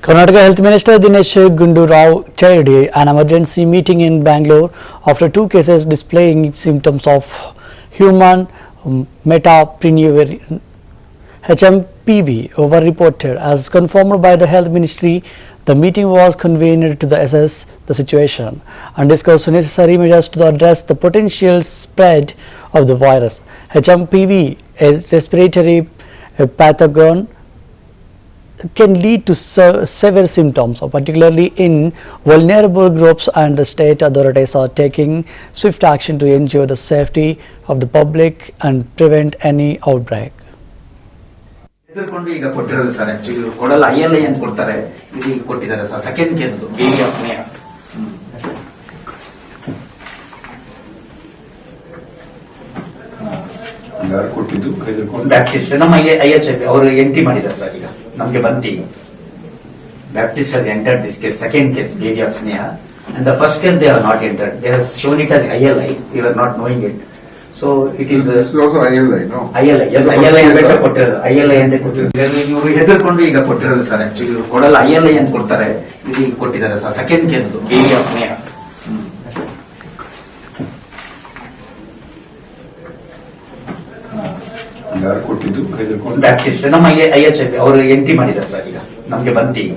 Karnataka Health Minister Dinesh Gundu Rao chaired an emergency meeting in Bangalore after two cases displaying symptoms of human metapneumovirus HMPV were reported. As confirmed by the Health Ministry, the meeting was convened to assess the situation and discuss necessary measures to address the potential spread of the virus. HMPV, a respiratory pathogen, can lead to severe symptoms, particularly in vulnerable groups, and the state authorities are taking swift action to ensure the safety of the public and prevent any outbreak. ಎದುರ್ಕೊಂಡು ಈಗ ಕೊಟ್ಟಿರೋದು sir actually ಇವರು ಕೊಡಲ್ಲ ILI ಅಂತ ಕೊಡ್ತಾರೆ ಇದು ಈಗ ಕೊಟ್ಟಿದ್ದಾರೆ sir second case baby of Sneha ಕೊಟ್ಟಿದ್ದು ಬ್ಯಾಪ್ಟಿಸ್ಟ್ ನಮ್ಮ IHMPV ಅವರು ಎಂಟ್ರಿ ಮಾಡಿದ್ದಾರೆ ಸರ್ ಈಗ ನಮಗೆ ಬಂತು ಈಗ Baptist has entered this case second case baby of Sneha and the first case they are not entered they has shown it as ILI we are not knowing it. So it is also ILI, no? ILI, yes, ILI ಅಂತ ಕೊಟ್ಟಿರೋದು ILI ಅಂತ ಕೊಟ್ಟಿರೋದು ಇವರು ಹೆದರ್ಕೊಂಡು ಈಗ ಕೊಟ್ಟಿರೋದು sir actually ಇವರು ಕೊಡಲ್ಲ ILI ಅಂತ ಕೊಡ್ತಾರೆ ಇದು ಈಗ ಕೊಟ್ಟಿದ್ದಾರೆ sir second case baby of Sneha ಕೊಟ್ಟಿದ್ದು ಬ್ಯಾಪ್ಟಿಸ್ಟ್ ನಮ್ಮ IHMPV ಅವರು ಎಂಟ್ರಿ ಮಾಡಿದ್ದಾರೆ ಸರ್ ಈಗ ನಮಗೆ ಬಂತು ಈಗ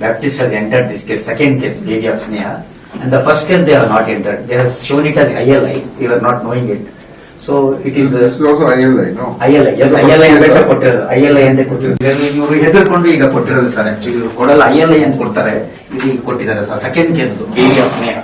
Baptist has entered this case second case baby of Sneha and the first case they are not entered they have shown it as ILI we are not knowing it. So it is also ILI, no? ILI, yes, ILI ಅಂತ ಕೊಟ್ಟಿರೋದು ILI ಅಂತ ಕೊಟ್ಟಿರೋದು ಇವರು ಹೆದರ್ಕೊಂಡು ಈಗ ಕೊಟ್ಟಿರೋದು sir actually ಇವರು ಕೊಡಲ್ಲ ILI ಅಂತ ಕೊಡ್ತಾರೆ ಇದು ಈಗ ಕೊಟ್ಟಿದ್ದಾರೆ sir second case baby of Sneha